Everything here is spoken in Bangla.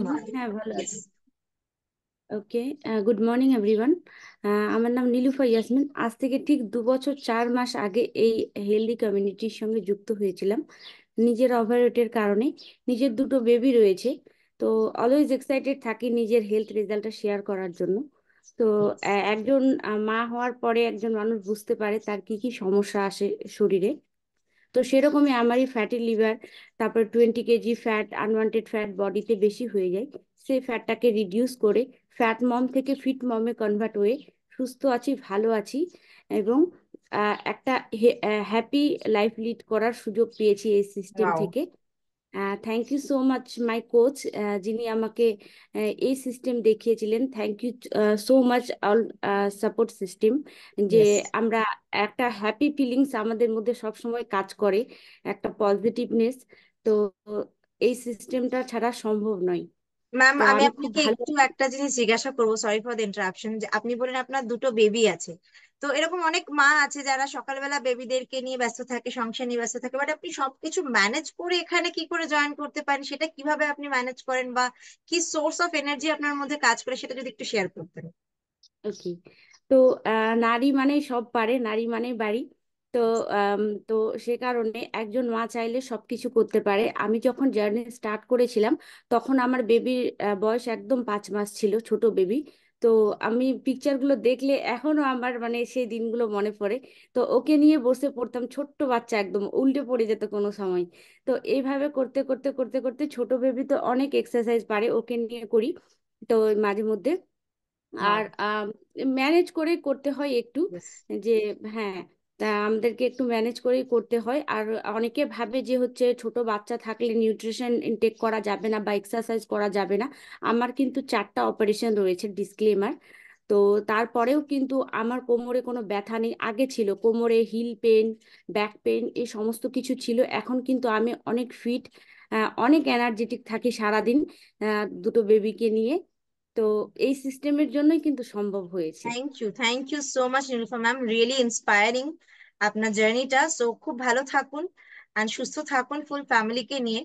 মর্নিং। হ্যাঁ, ভালো ইয়েস। আছি। ওকে। Good morning everyone. আমার নাম নীলুফা ইয়াসমিন। আজ থেকে ঠিক 2 বছর 4 মাস আগে এই হেলদি কমিউনিটির সঙ্গে যুক্ত হয়েছিলাম নিজের ওভারওয়েটের কারণে। নিজের দুটো বেবি রয়েছে, তো অলওয়েজ এক্সাইটেড থাকি নিজের হেলথ রেজাল্টটা শেয়ার করার জন্য। তো একজন মা হওয়ার পরে একজন মানুষ বুঝতে পারে তার কি কি সমস্যা আসে শরীরে। তো সেরকমই আমারই ফ্যাটি লিভার, তারপর 20 কেজি ফ্যাট, আনওয়ান্টেড ফ্যাট বডিতে বেশি হয়ে যায়। সেই ফ্যাটটাকে রিডিউস করে ফ্যাট মম থেকে ফিট মমে কনভার্ট হয়ে সুস্থ আছি, ভালো আছি, এবং একটা হ্যাপি লাইফ লিড করার সুযোগ পেয়েছি এই সিস্টেম ওয়াও। থেকে। Thank you so much my coach, যিনি আমাকে এই সিস্টেম দেখিয়েছিলেন। Thank you so much all support system, যে ইয়েস। আমরা একটা হ্যাপি ফিলিংস আমাদের মধ্যে সব সময় কাজ করে, একটা পজিটিভনেস। তো এই সিস্টেমটা ছাড়া সম্ভব নয়। ম্যাম, তো আমি আমি খুব আপনাকে ভালো একটু আছি। একটা জিনিস জিজ্ঞাসা করবো, সরি ফর দ্য ইন্টারাপশন। যে আপনি বলেন আপনার দুটো বেবি আছে, তো এরকম অনেক মা আছে যারা সকালবেলা বেবিদেরকে নিয়ে ব্যস্ত থাকে, সংসার নিয়ে ব্যস্ত থাকে, বাট আপনি সবকিছু ম্যানেজ করে এখানে কি করে জয়েন করতে পারেন? সেটা কিভাবে আপনি ম্যানেজ করেন, বা কি সোর্স অফ এনার্জি আপনার মধ্যে কাজ করে, সেটা যদি একটু শেয়ার করতেন। ওকে। তো নারী মানে সব পারে, নারী মানে বাড়ি। তো তো সে কারণে একজন মা চাইলে সবকিছু করতে পারে। আমি যখন জার্নি স্টার্ট করেছিলাম তখন আমার বেবির বয়স একদম 5 মাস ছিল, ছোট বেবি। তো আমি পিকচারগুলো দেখলে এখনো আমার মানে সেই দিনগুলো মনে পড়ে। তো ওকে নিয়ে বসে পড়তাম, ছোট্ট বাচ্চা একদম উল্টে পড়ে যেত কোনো সময়। তো এইভাবে করতে করতে করতে করতে ছোট বেবি তো অনেক এক্সারসাইজ পারে, ওকে নিয়ে করি। তো মাঝে মধ্যে ওয়াও। আর ম্যানেজ করে করতে হয় একটু, ইয়েস। যে হ্যাঁ, তা আমাদেরকে একটু ম্যানেজ করেই করতে হয়। আর অনেকে ভাবে যে হচ্ছে ছোট বাচ্চা থাকলে নিউট্রিশন ইনটেক করা যাবে না বা এক্সারসাইজ করা যাবে না। আমার কিন্তু 4টা অপারেশন রয়েছে, ডিসক্লেমার। তো তারপরেও কিন্তু আমার কোমরে কোনো ব্যথা নেই। আগে ছিল কোমরে হিল পেন, ব্যাক পেন, এই সমস্ত কিছু ছিল। এখন কিন্তু আমি অনেক ফিট, অনেক এনার্জেটিক থাকি সারাদিন দুটো বেবিকে নিয়ে। তো এই সিস্টেমের জন্যই কিন্তু সম্ভব হয়েছে। Thank you so much Nilufa ma'am, really inspiring আপনার জার্নিটা। সো খুব ভালো থাকুন, আর সুস্থ থাকুন ফুল ফ্যামিলিকে নিয়ে।